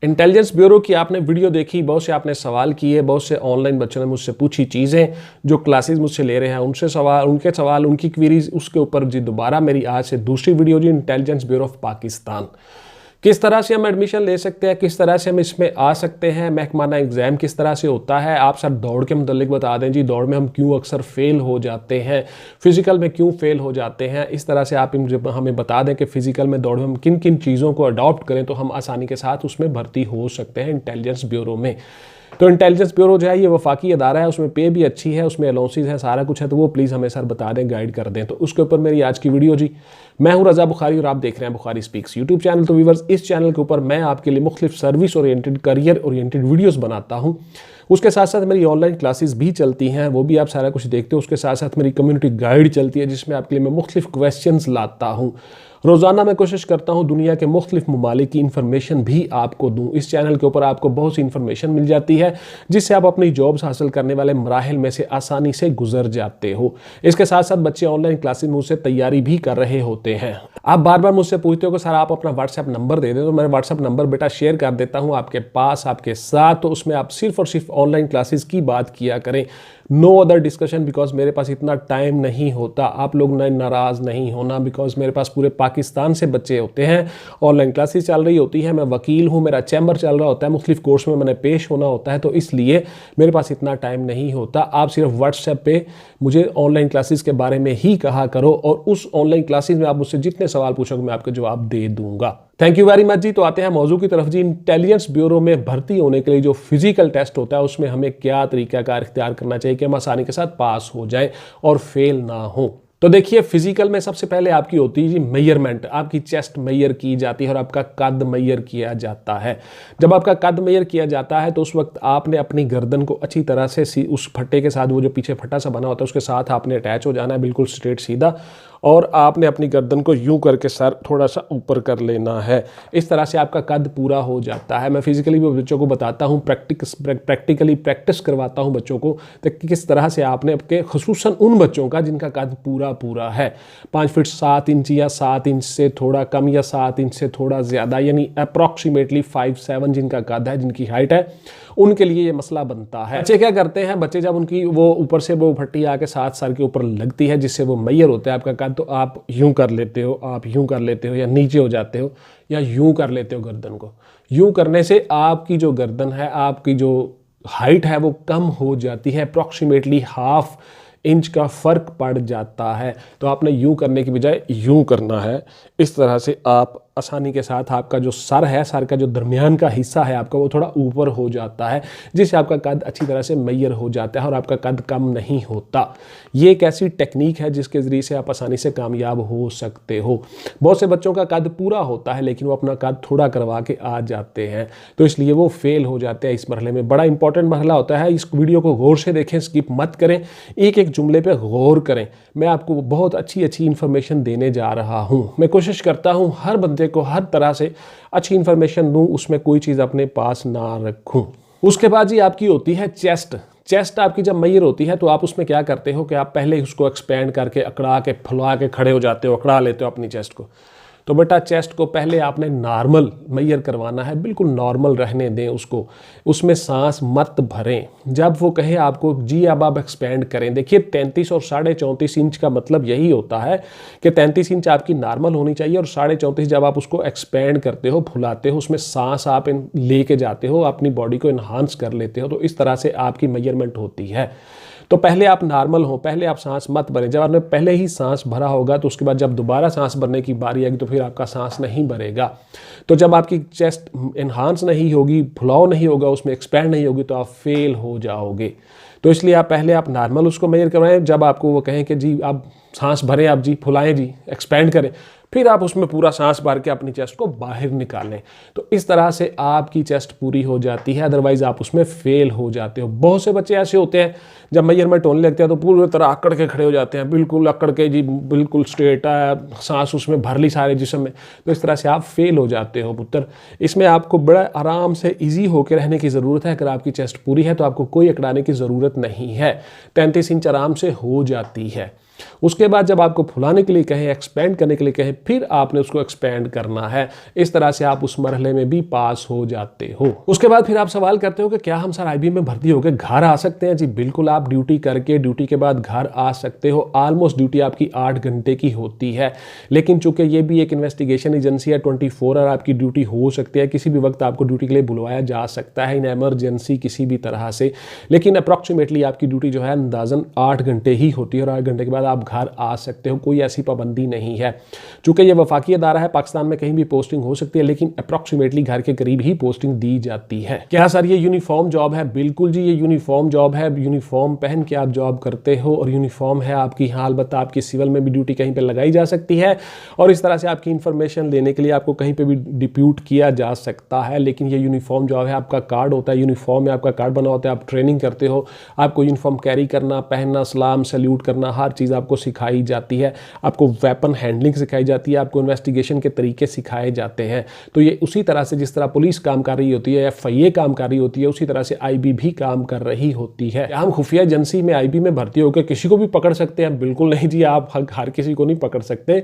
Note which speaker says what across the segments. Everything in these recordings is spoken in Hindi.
Speaker 1: इंटेलिजेंस ब्यूरो की आपने वीडियो देखी, बहुत से आपने सवाल किए, बहुत से ऑनलाइन बच्चों ने मुझसे पूछी चीज़ें, जो क्लासेस मुझसे ले रहे हैं उनसे सवाल, उनकी क्वेरीज, उसके ऊपर जी दोबारा मेरी आज से दूसरी वीडियो जी इंटेलिजेंस ब्यूरो ऑफ पाकिस्तान, किस तरह से हम एडमिशन ले सकते हैं, किस तरह से हम इसमें आ सकते हैं, महकमाना एग्ज़ाम किस तरह से होता है। आप सर दौड़ के मुतल्लिक बता दें जी, दौड़ में हम क्यों अक्सर फेल हो जाते हैं, फिजिकल में क्यों फेल हो जाते हैं। इस तरह से आप हमें बता दें कि फिजिकल में दौड़ में हम किन किन चीज़ों को अडॉप्ट करें तो हम आसानी के साथ उसमें भर्ती हो सकते हैं इंटेलिजेंस ब्यूरो में। तो इंटेलिजेंस ब्यूरो जो है ये वफाकी अदारा है, उसमें पे भी अच्छी है, उसमें अलाउंसेस है, सारा कुछ है, तो वो प्लीज़ हमें सर बता दें, गाइड कर दें। तो उसके ऊपर मेरी आज की वीडियो जी। मैं हूं रज़ा बुखारी और आप देख रहे हैं बुखारी स्पीक्स यूट्यूब चैनल। तो व्यूअर्स, इस चैनल के ऊपर मैं आपके लिए मुख्तलिफ service oriented, career oriented videos बनाता हूँ। उसके साथ साथ मेरी ऑनलाइन क्लासेस भी चलती हैं, वो भी आप सारा कुछ देखते हो। उसके साथ साथ मेरी कम्युनिटी गाइड चलती है जिसमें आपके लिए मैं मुख्तलिफ क्वेश्चंस लाता हूँ। रोज़ाना मैं कोशिश करता हूँ दुनिया के मुख्तलिफ ममालिक की इन्फॉर्मेशन भी आपको दूँ। इस चैनल के ऊपर आपको बहुत सी इन्फॉर्मेशन मिल जाती है जिससे आप अपनी जॉब्स हासिल करने वाले मराहिल में से आसानी से गुजर जाते हो। इसके साथ साथ बच्चे ऑनलाइन क्लासेस मुझसे तैयारी भी कर रहे होते हैं। आप बार बार मुझसे पूछते हो कि सर आप अपना व्हाट्सएप नंबर दे दें, तो मैं व्हाट्सएप नंबर बेटा शेयर कर देता हूँ आपके पास, आपके साथ। तो उसमें आप सिर्फ और सिर्फ ऑनलाइन क्लासेस की बात किया करें, नो अदर डिस्कशन, बिकॉज मेरे पास इतना टाइम नहीं होता। आप लोग नाराज़ नहीं होना, बिकॉज मेरे पास पूरे पाकिस्तान से बच्चे होते हैं, ऑनलाइन क्लासेस चल रही होती है, मैं वकील हूँ, मेरा चैम्बर चल रहा होता है, मुख्तलिफ कोर्स में मैंने पेश होना होता है, तो इसलिए मेरे पास इतना टाइम नहीं होता। आप सिर्फ व्हाट्सएप पे मुझे ऑनलाइन क्लासेस के बारे में ही कहा करो और उस ऑनलाइन क्लासेस में आप मुझसे जितने सवाल पूछोगे मैं आपके जवाब दे दूंगा। थैंक यू वेरी मच जी। तो आते हैं मौजू की तरफ जी। इंटेलिजेंस ब्यूरो में भर्ती होने के लिए जो फिजिकल टेस्ट होता है उसमें हमें क्या तरीकाकार इख्तियार करना चाहिए कि हम आसानी के साथ पास हो जाएं और फेल ना हो। तो देखिए, फिजिकल में सबसे पहले आपकी होती है जी मेजरमेंट। आपकी चेस्ट मेजर की जाती है और आपका कद मेजर किया जाता है। जब आपका कद मेजर किया जाता है तो उस वक्त आपने अपनी गर्दन को अच्छी तरह से उस फट्टे के साथ, वो जो पीछे फट्टा सा बना होता है उसके साथ आपने अटैच हो जाना है, बिल्कुल स्ट्रेट सीधा, और आपने अपनी गर्दन को यूं करके सर थोड़ा सा ऊपर कर लेना है। इस तरह से आपका कद पूरा हो जाता है। मैं फिजिकली भी बच्चों को बताता हूँ, प्रैक्टिकली प्रैक्टिस करवाता हूँ बच्चों को, तो किस तरह से आपने अपने खुसूसन उन बच्चों का जिनका कद पूरा है, 5 फीट 7 इंच या 7 इंच से थोड़ा कम या 7 इंच से थोड़ा ज़्यादा, यानी अप्रॉक्सीमेटली 5'7" जिनका कद है, जिनकी हाइट है, उनके लिए ये मसला बनता है। बच्चे क्या करते हैं, बच्चे जब उनकी वो ऊपर से वो फट्टी आके साथ सर के ऊपर लगती है जिससे वो मैयर होता है आपका कद, तो आप यूं कर लेते हो, आप यूं कर लेते हो, या नीचे हो जाते हो, या यूं कर लेते हो गर्दन को। यूं करने से आपकी जो गर्दन है, आपकी जो हाइट है वो कम हो जाती है, अप्रॉक्सीमेटली ½ इंच का फ़र्क पड़ जाता है। तो आपने यूं करने की बजाय यूं करना है। इस तरह से आप आसानी के साथ, आपका जो सर है, सर का जो दरमियान का हिस्सा है आपका, वो थोड़ा ऊपर हो जाता है जिससे आपका कद अच्छी तरह से मैयर हो जाता है और आपका कद कम नहीं होता। ये एक ऐसी टेक्निक है जिसके ज़रिए से आप आसानी से कामयाब हो सकते हो। बहुत से बच्चों का कद पूरा होता है लेकिन वो अपना कद थोड़ा करवा के आ जाते हैं, तो इसलिए वो फेल हो जाते हैं। इस मरहले में बड़ा इंपॉर्टेंट मरहला होता है। इस वीडियो को गौर से देखें, स्किप मत करें, एक एक जुमले पे गौर करें। मैं आपको बहुत अच्छी इन्फॉर्मेशन देने जा रहा हूँ। मैं कोशिश करता हूँ हर बंदे को हर तरह से अच्छी इन्फॉर्मेशन दूं, उसमें कोई चीज़ अपने पास ना रखूं। उसके बाद जी आपकी होती है चेस्ट। चेस्ट आपकी जब मैयर होती है तो आप उसमें क्या करते हो कि आप पहले उसको एक्सपेंड करके, अकड़ा के, फुला के खड़े हो जाते हो, अकड़ा लेते हो अपनी चेस्ट को। तो बेटा चेस्ट को पहले आपने नॉर्मल मैयर करवाना है, बिल्कुल नॉर्मल रहने दें उसको, उसमें सांस मत भरें। जब वो कहे आपको जी अब आप एक्सपेंड करें, देखिए 33 और 34.5 इंच का मतलब यही होता है कि 33 इंच आपकी नॉर्मल होनी चाहिए और 34.5 जब आप उसको एक्सपेंड करते हो, फुलाते हो, उसमें सांस आप लेके जाते हो, अपनी बॉडी को इन्हांस कर लेते हो, तो इस तरह से आपकी मेजरमेंट होती है। तो पहले आप नॉर्मल हो, पहले आप सांस मत भरें। जब आपने पहले ही सांस भरा होगा तो उसके बाद जब दोबारा सांस भरने की बारी आएगी तो फिर आपका सांस नहीं भरेगा। तो जब आपकी चेस्ट इन्हांस नहीं होगी, फुलाव नहीं होगा, उसमें एक्सपैंड नहीं होगी, तो आप फेल हो जाओगे। तो इसलिए आप पहले आप नॉर्मल उसको मेजर करवाएं। जब आपको वो कहें कि जी आप सांस भरें, आप जी फुलाएं, जी एक्सपैंड करें, फिर आप उसमें पूरा सांस भर के अपनी चेस्ट को बाहर निकालें। तो इस तरह से आपकी चेस्ट पूरी हो जाती है, अदरवाइज आप उसमें फेल हो जाते हो। बहुत से बच्चे ऐसे होते हैं जब मेजरमेंट होने लगते हैं तो पूरी तरह अकड़ के खड़े हो जाते हैं, बिल्कुल अकड़ के जी, बिल्कुल स्ट्रेट है, सांस उसमें भर ली सारे जिस्म में। तो इस तरह से आप फेल हो जाते हो पुत्र। इसमें आपको बड़ा आराम से ईजी होकर रहने की ज़रूरत है। अगर आपकी चेस्ट पूरी है तो आपको कोई अकड़ाने की ज़रूरत नहीं है, 33 इंच आराम से हो जाती है। उसके बाद जब आपको फुलाने के लिए कहें, एक्सपेंड करने के लिए कहें, फिर आपने उसको एक्सपेंड करना है। इस तरह से आप उस मरहले में भी पास हो जाते हो। उसके बाद फिर आप सवाल करते हो कि क्या हम सर आईबी में भर्ती होकर घर आ सकते हैं? जी बिल्कुल, आप ड्यूटी करके ड्यूटी के बाद घर आ सकते हो। ऑलमोस्ट ड्यूटी आपकी 8 घंटे की होती है, लेकिन चूंकि ये भी एक इन्वेस्टिगेशन एजेंसी है, 24 आवर आपकी ड्यूटी हो सकती है। किसी भी वक्त आपको ड्यूटी के लिए बुलवाया जा सकता है इन एमरजेंसी किसी भी तरह से, लेकिन अप्रॉक्सीमेटली आपकी ड्यूटी जो है अंदाजन 8 घंटे ही होती है और 8 घंटे के बाद आप घर आ सकते हो। कोई ऐसी पाबंदी नहीं है। चूंकि ये वफाकी अदारा है, पाकिस्तान में कहीं भी पोस्टिंग हो सकती है, लेकिन अप्रॉक्सीमेटली घर के करीब ही पोस्टिंग दी जाती है। क्या सर ये यूनिफॉर्म जॉब है? बिल्कुल जी, ये यूनिफॉर्म जॉब है। यूनिफॉर्म पहन के आप जॉब करते हो और यूनिफॉर्म है आपकी। हाँ, अलबत्ता आपकी सिविल में भी ड्यूटी कहीं पे लगाई जा सकती है और इस तरह से आपकी इंफॉर्मेशन लेने के लिए आपको कहीं पे भी डिप्यूट किया जा सकता है, लेकिन ये यूनिफॉर्म जॉब है। आपका कार्ड होता है, यूनिफॉर्म में आपका कार्ड बना होता है, आप ट्रेनिंग करते हो, आपको यूनिफॉर्म कैरी करना, पहनना, सलाम, सैल्यूट करना, हर चीज़ आपको सिखाई जाती है। आपको वेपन हैंडलिंग सिखाई जाती है, आपको इन्वेस्टिगेशन के तरीके सिखाए जाते हैं। तो ये उसी तरह से जिस तरह पुलिस काम कर रही होती है, FIA काम कर रही होती है, उसी तरह से IB भी काम कर रही होती है। हम खुफिया एजेंसी में IB में भर्ती होकर किसी को भी पकड़ सकते हैं? बिल्कुल नहीं जी, आप हर किसी को नहीं पकड़ सकते।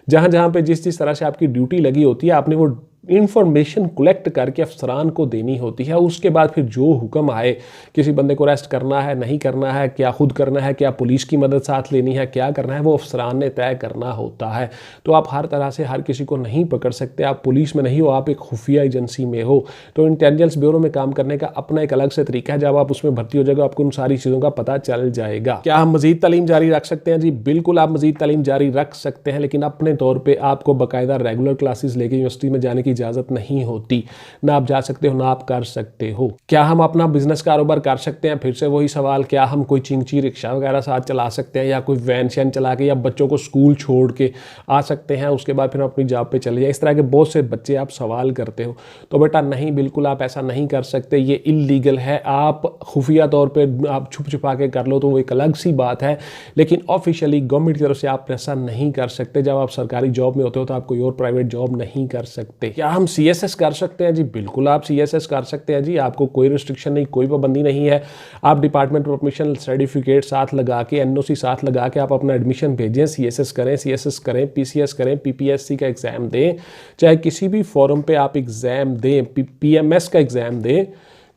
Speaker 1: जहाँ जहाँ पे जिस तरह से आपकी ड्यूटी लगी होती है, आपने वो इंफॉर्मेशन कलेक्ट करके अफसरान को देनी होती है। उसके बाद फिर जो हुक्म आए, किसी बंदे को अरेस्ट करना है, नहीं करना है, क्या खुद करना है, क्या पुलिस की मदद साथ लेनी है, क्या करना है, वो अफसरान ने तय करना होता है। तो आप हर तरह से हर किसी को नहीं पकड़ सकते। आप पुलिस में नहीं हो, आप एक खुफिया एजेंसी में हो। तो इंटेलिजेंस ब्यूरो में काम करने का अपना एक अलग से तरीका है। जब आप उसमें भर्ती हो जाएगा, आपको उन सारी चीज़ों का पता चल जाएगा। क्या हम मजीद तालीम जारी रख सकते हैं? जी बिल्कुल, आप मजीद तालीम जारी रख सकते हैं, लेकिन अपने तौर पर आपको बाकायदा रेगुलर क्लासेस लेके यूनिवर्सिटी में जाने की इजाज़त नहीं होती। ना आप जा सकते हो, ना आप कर सकते हो। क्या हम अपना बिजनेस कारोबार कर सकते हैं? फिर से वही सवाल, क्या हम कोई चिंची रिक्शा वगैरह साथ चला सकते हैं, या कोई वैन शैन चला के, या बच्चों को स्कूल छोड़ के आ सकते हैं, उसके बाद फिर अपनी जॉब पे चले जाए? इस तरह के बहुत से बच्चे आप सवाल करते हो। तो बेटा नहीं, बिल्कुल आप ऐसा नहीं कर सकते, ये इलीगल है। आप खुफिया तौर पर आप छुप छुपा के कर लो तो वो एक अलग सी बात है, लेकिन ऑफिशियली गवर्नमेंट की तरफ से आप ऐसा नहीं कर सकते। जब आप सरकारी जॉब में होते हो तो आप कोई और प्राइवेट जॉब नहीं कर सकते। क्या हम CSS कर सकते हैं? जी बिल्कुल, आप CSS कर सकते हैं जी। आपको कोई रिस्ट्रिक्शन नहीं, कोई पाबंदी नहीं है। आप डिपार्टमेंट प्रोफेशनल सर्टिफिकेट साथ लगा के, NOC साथ लगा के आप अपना एडमिशन भेजें, CSS करें, CSS करें, PCS करें, PPSC का एग्ज़ाम दें, चाहे किसी भी फॉरम पे आप एग्ज़ाम दें, PMS का एग्ज़ाम दें,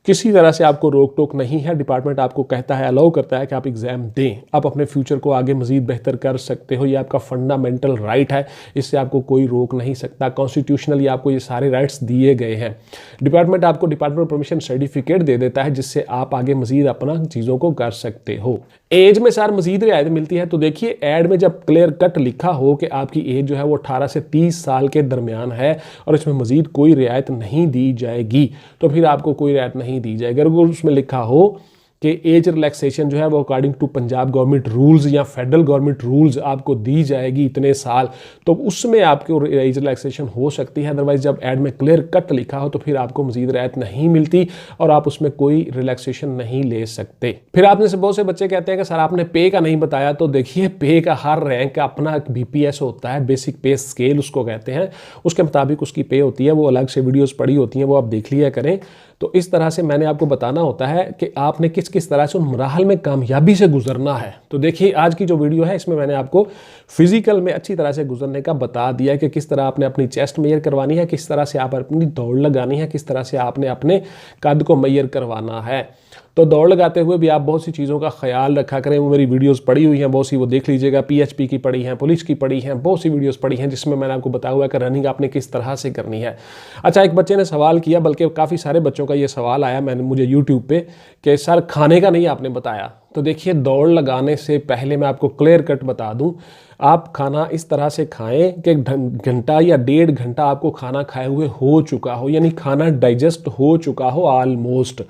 Speaker 1: किसी तरह से आपको रोक टोक नहीं है। डिपार्टमेंट आपको कहता है, अलाउ करता है कि आप एग्ज़ाम दें, आप अपने फ्यूचर को आगे मज़ीद बेहतर कर सकते हो। ये आपका फंडामेंटल राइट है, इससे आपको कोई रोक नहीं सकता। कॉन्स्टिट्यूशनली आपको ये सारे राइट्स दिए गए हैं। डिपार्टमेंट आपको डिपार्टमेंट परमिशन सर्टिफिकेट दे देता है, जिससे आप आगे मज़ीद अपना चीज़ों को कर सकते हो। एज में सर मज़ीद रियायत मिलती है, तो देखिए ऐड में जब क्लियर कट लिखा हो कि आपकी एज जो है वो 18 से 30 साल के दरमियान है और इसमें मज़ीद कोई रियायत नहीं दी जाएगी, तो फिर आपको कोई रियायत नहीं दी जाएगी। अगर उसमें लिखा हो कि एज रिलैक्सेशन जो है वो according to Punjab government rules या फेडरल गवर्नमेंट रूल्स आपको दी जाएगी इतने साल, तो उसमें आपको एज रिलैक्सेशन हो सकती है। अदरवाइज जब ऐड में क्लियर कट लिखा हो तो फिर आपको मजीद रियायत नहीं मिलती और आप उसमें कोई रिलैक्सेशन नहीं ले सकते। फिर आपने से बहुत से बच्चे कहते हैं कि सर आपने पे का नहीं बताया। तो देखिए, पे का हर रैंक का अपना BPS होता है, बेसिक पे स्केल उसको कहते हैं, उसके मुताबिक उसकी पे होती है। वो अलग से वीडियोज़ पड़ी होती हैं, वो आप देख लिया करें। तो इस तरह से मैंने आपको बताना होता है कि आपने किस किस तरह से उन मराहल में कामयाबी से गुजरना है। तो देखिए, आज की जो वीडियो है इसमें मैंने आपको फिजिकल में अच्छी तरह से गुजरने का बता दिया है कि किस तरह आपने अपनी चेस्ट मेजर करवानी है, किस तरह से आप अपनी दौड़ लगानी है, किस तरह से आपने अपने कद को मेजर करवाना है। तो दौड़ लगाते हुए भी आप बहुत सी चीज़ों का ख्याल रखा करें। वो मेरी वीडियोस पड़ी हुई हैं बहुत सी, वो देख लीजिएगा। PHP की पड़ी हैं, पुलिस की पड़ी हैं, बहुत सी वीडियोस पड़ी हैं जिसमें मैंने आपको बताया हुआ है कि रनिंग आपने किस तरह से करनी है। अच्छा, एक बच्चे ने सवाल किया, बल्कि काफ़ी सारे बच्चों का ये सवाल आया मुझे यूट्यूब पे कि सर खाने का नहीं आपने बताया। तो देखिए, दौड़ लगाने से पहले मैं आपको क्लियर कट बता दूं, आप खाना इस तरह से खाएं कि घंटा या 1.5 घंटा आपको खाना खाए हुए हो चुका हो, यानी खाना डाइजेस्ट हो चुका हो ऑलमोस्ट।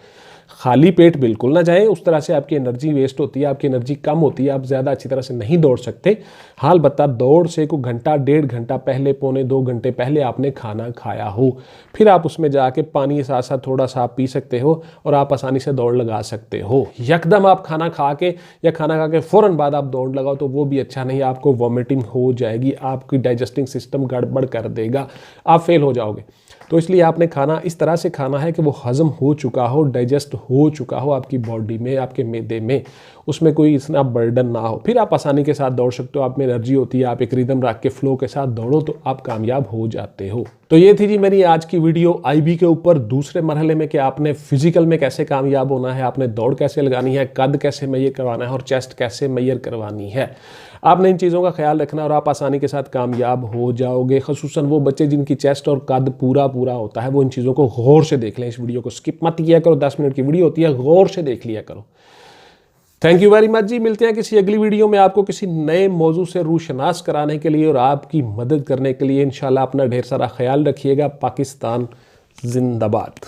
Speaker 1: खाली पेट बिल्कुल ना जाए, उस तरह से आपकी एनर्जी वेस्ट होती है, आपकी एनर्जी कम होती है, आप ज़्यादा अच्छी तरह से नहीं दौड़ सकते। हाल बता, दौड़ से को घंटा 1.5 घंटा पहले, 1.25 घंटे पहले आपने खाना खाया हो, फिर आप उसमें जाके पानी के साथ साथ थोड़ा सा आप पी सकते हो और आप आसानी से दौड़ लगा सकते हो। यकदम आप खाना खा के या खाना खा के फ़ौरन बाद आप दौड़ लगाओ तो वो भी अच्छा नहीं, आपको वॉमिटिंग हो जाएगी, आपकी डाइजेस्टिंग सिस्टम गड़बड़ कर देगा, आप फेल हो जाओगे। तो इसलिए आपने खाना इस तरह से खाना है कि वो हज़म हो चुका हो, डाइजेस्ट हो चुका हो आपकी बॉडी में, आपके मैदे में, उसमें कोई इतना बर्डन ना हो। फिर आप आसानी के साथ दौड़ सकते हो, आप में एनर्जी होती है, आप एक रिदम रख के फ्लो के साथ दौड़ो तो आप कामयाब हो जाते हो। तो ये थी जी मेरी आज की वीडियो आईबी के ऊपर, दूसरे मरहले में कि आपने फिजिकल में कैसे कामयाब होना है, आपने दौड़ कैसे लगानी है, कद कैसे मैयर करवाना है और चेस्ट कैसे मैयर करवानी है। आपने इन चीज़ों का ख्याल रखना और आप आसानी के साथ कामयाब हो जाओगे। ख़ुसूसन वो बच्चे जिनकी चेस्ट और कद पूरा होता है, वो इन चीज़ों को गौर से देख लें। इस वीडियो को स्किप मत किया करो, 10 मिनट की वीडियो होती है, गौर से देख लिया करो। थैंक यू वेरी मच जी। मिलते हैं किसी अगली वीडियो में आपको किसी नए मौजू से रूशनास कराने के लिए और आपकी मदद करने के लिए। इंशाल्लाह अपना ढेर सारा ख्याल रखिएगा। पाकिस्तान जिंदाबाद।